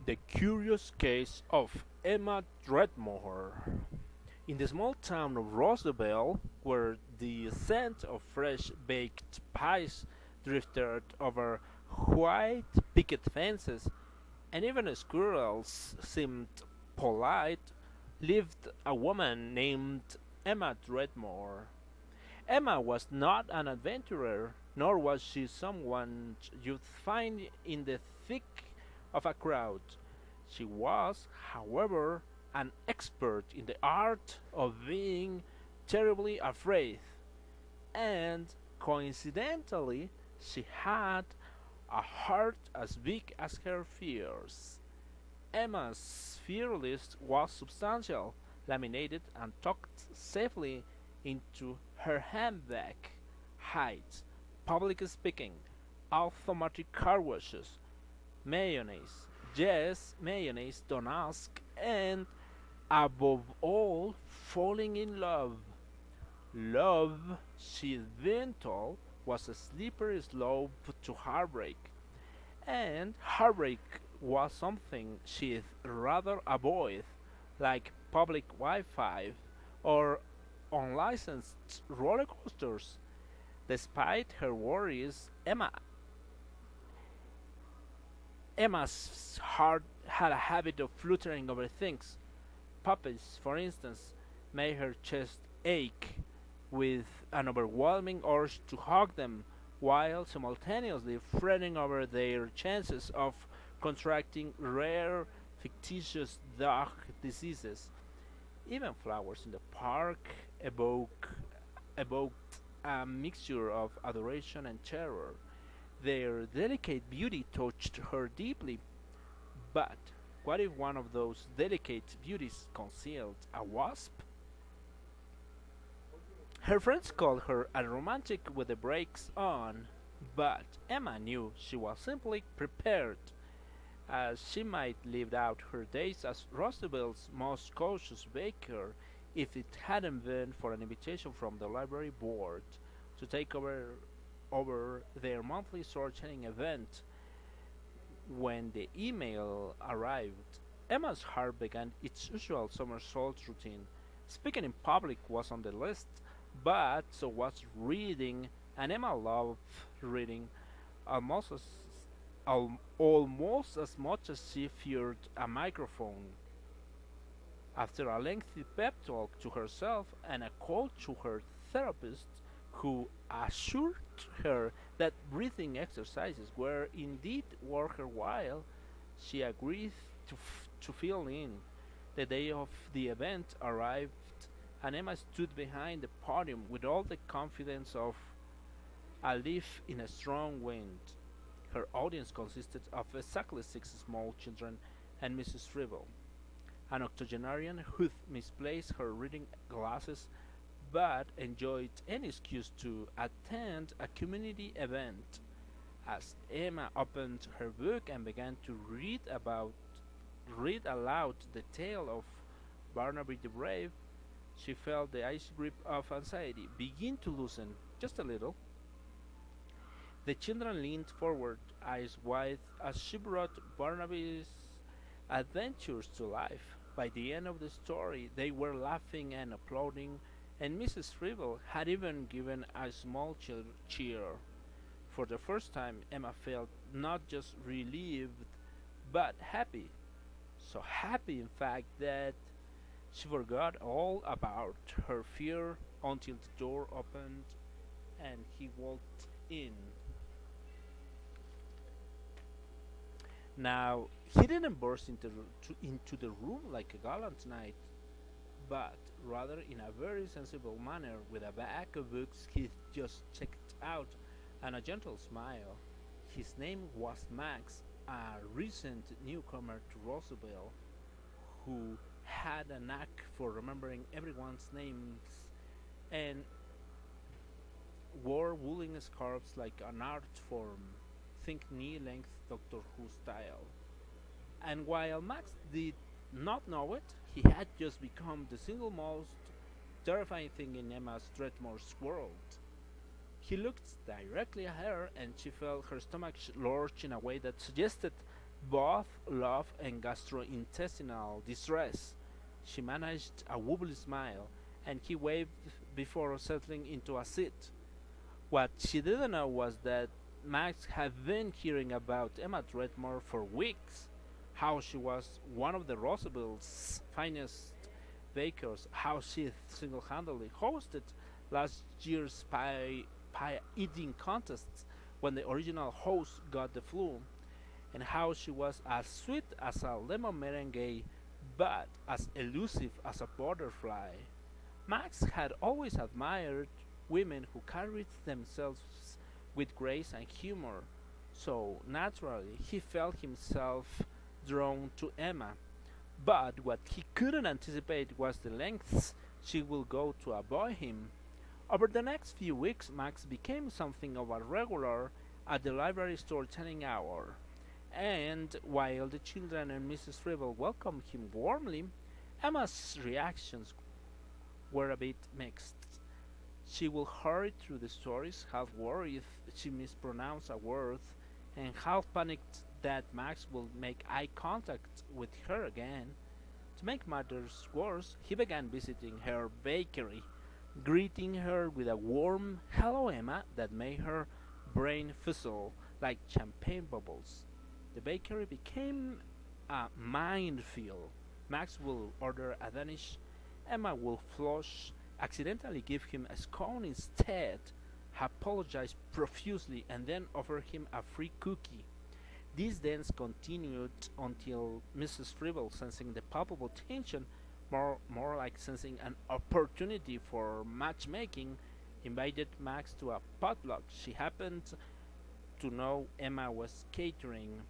The Curious Case of Emma Dreadmore. In the small town of Rosabelle, where the scent of fresh baked pies drifted over white picket fences, and even squirrels seemed polite, lived a woman named Emma Dreadmore. Emma was not an adventurer, nor was she someone you'd find in the thick of a crowd. She was, however, an expert in the art of being terribly afraid, and coincidentally, she had a heart as big as her fears. Emma's fear list was substantial, laminated and tucked safely into her handbag. Height, public speaking, automatic car washes, mayonnaise, yes, mayonnaise, don't ask, and above all, falling in love. Love, she'd been told, was a slippery slope to heartbreak, and heartbreak was something she'd rather avoid, like public Wi-Fi or unlicensed roller coasters. Despite her worries, Emma's heart had a habit of fluttering over things. Puppies, for instance, made her chest ache with an overwhelming urge to hug them, while simultaneously fretting over their chances of contracting rare, fictitious dog diseases. Even flowers in the park evoked a mixture of adoration and terror. Their delicate beauty touched her deeply, but what if one of those delicate beauties concealed a wasp? Her friends called her a romantic with the brakes on, but Emma knew she was simply prepared, as she might live out her days as Rosabelle's most cautious baker if it hadn't been for an invitation from the library board to take over their monthly sword-chanting event. When the email arrived, Emma's heart began its usual somersault routine. Speaking in public was on the list, but so was reading, and Emma loved reading almost as almost as much as she feared a microphone. After a lengthy pep talk to herself and a call to her therapist, who assured her that breathing exercises were indeed worth her while, she agreed to fill in. The day of the event arrived, and Emma stood behind the podium with all the confidence of a leaf in a strong wind. Her audience consisted of exactly 6 small children and Mrs. Fribble, an octogenarian who misplaced her reading glasses but enjoyed any excuse to attend a community event. As Emma opened her book and began to read aloud the tale of Barnaby the Brave, she felt the icy grip of anxiety begin to loosen just a little. The children leaned forward, eyes wide, as she brought Barnaby's adventures to life. By the end of the story, they were laughing and applauding, and Mrs. Fribble had even given a small cheer. For the first time, Emma felt not just relieved, but happy. So happy, in fact, that she forgot all about her fear until the door opened and he walked in. Now, he didn't burst into the room like a gallant knight, but rather in a very sensible manner, with a bag of books he'd just checked out and a gentle smile. His name was Max, a recent newcomer to Rosabelle, who had a knack for remembering everyone's names and wore woolen scarves like an art form. Think knee-length Doctor Who style. And while Max did not know it, he had just become the single most terrifying thing in Emma's Dreadmore's world. He looked directly at her, and she felt her stomach lurch in a way that suggested both love and gastrointestinal distress. She managed a wobbly smile, and he waved before settling into a seat. What she didn't know was that Max had been hearing about Emma Dreadmore for weeks. How she was one of the Roosevelt's finest bakers, how she single handedly hosted last year's pie eating contests when the original host got the flu, and how she was as sweet as a lemon merengue but as elusive as a butterfly. Max had always admired women who carried themselves with grace and humor, so naturally he felt himself drawn to Emma. But what he couldn't anticipate was the lengths she would go to avoid him. Over the next few weeks, Max became something of a regular at the library storytelling hour, and while the children and Mrs. Fribble welcomed him warmly, Emma's reactions were a bit mixed. She would hurry through the stories, half worried if she mispronounced a word, and half panicked that Max would make eye contact with her again. To make matters worse, he began visiting her bakery, greeting her with a warm "Hello, Emma" that made her brain fizzle like champagne bubbles. The bakery became a minefield. Max will order a Danish, Emma will flush, accidentally give him a scone instead, apologize profusely, and then offer him a free cookie. This dance continued until Mrs. Fribble, sensing the palpable tension, more like sensing an opportunity for matchmaking, invited Max to a potluck she happened to know Emma was catering.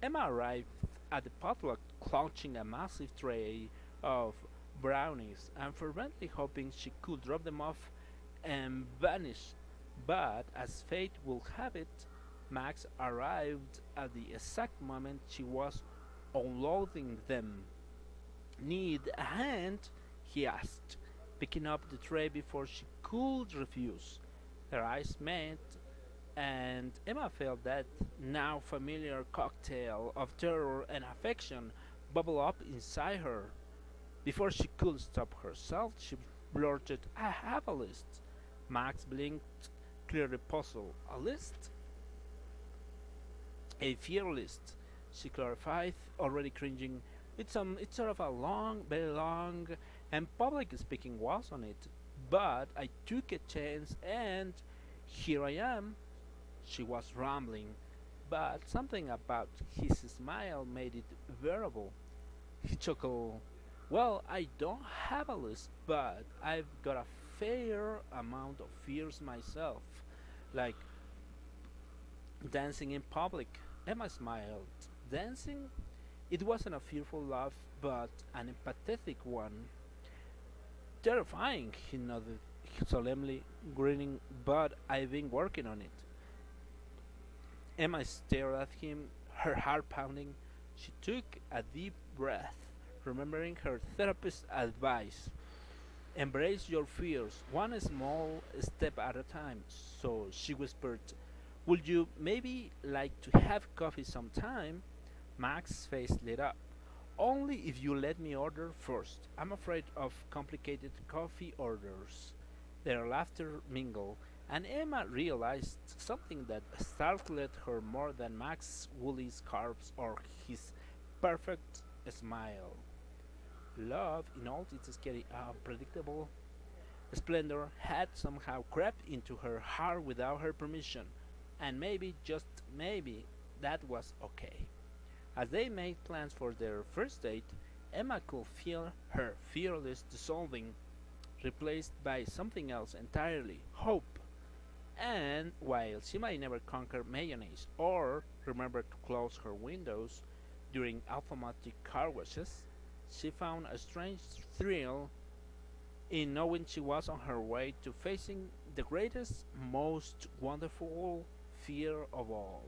Emma arrived at the potluck clutching a massive tray of brownies and fervently hoping she could drop them off and vanish. But as fate would have it, Max arrived at the exact moment she was unloading them. "Need a hand?" he asked, picking up the tray before she could refuse. Their eyes met, and Emma felt that now familiar cocktail of terror and affection bubble up inside her. Before she could stop herself, she blurted, "I have a list." Max blinked, clearly puzzled. "A list?" "A fear list," she clarified, already cringing. It's sort of a long, very long, and public speaking was on it. But I took a chance, and here I am." She was rambling, but something about his smile made it bearable. He chuckled. "Well, I don't have a list, but I've got a fair amount of fears myself, like dancing in public." Emma smiled. "Dancing?" It wasn't a fearful laugh, but an empathetic one. "Terrifying," he nodded solemnly, grinning, "but I've been working on it." Emma stared at him, her heart pounding. She took a deep breath, remembering her therapist's advice. "Embrace your fears, one small step at a time." So she whispered, "Would you maybe like to have coffee sometime?" Max's face lit up. "Only if you let me order first. I'm afraid of complicated coffee orders." Their laughter mingled, and Emma realized something that startled her more than Max's woolly scarves or his perfect smile. Love, in all its scary, unpredictable splendor, had somehow crept into her heart without her permission, and maybe, just maybe, that was okay. As they made plans for their first date, Emma could feel her fearless dissolving, replaced by something else entirely, hope. And while she might never conquer mayonnaise or remember to close her windows during automatic car washes, she found a strange thrill in knowing she was on her way to facing the greatest, most wonderful fear of all.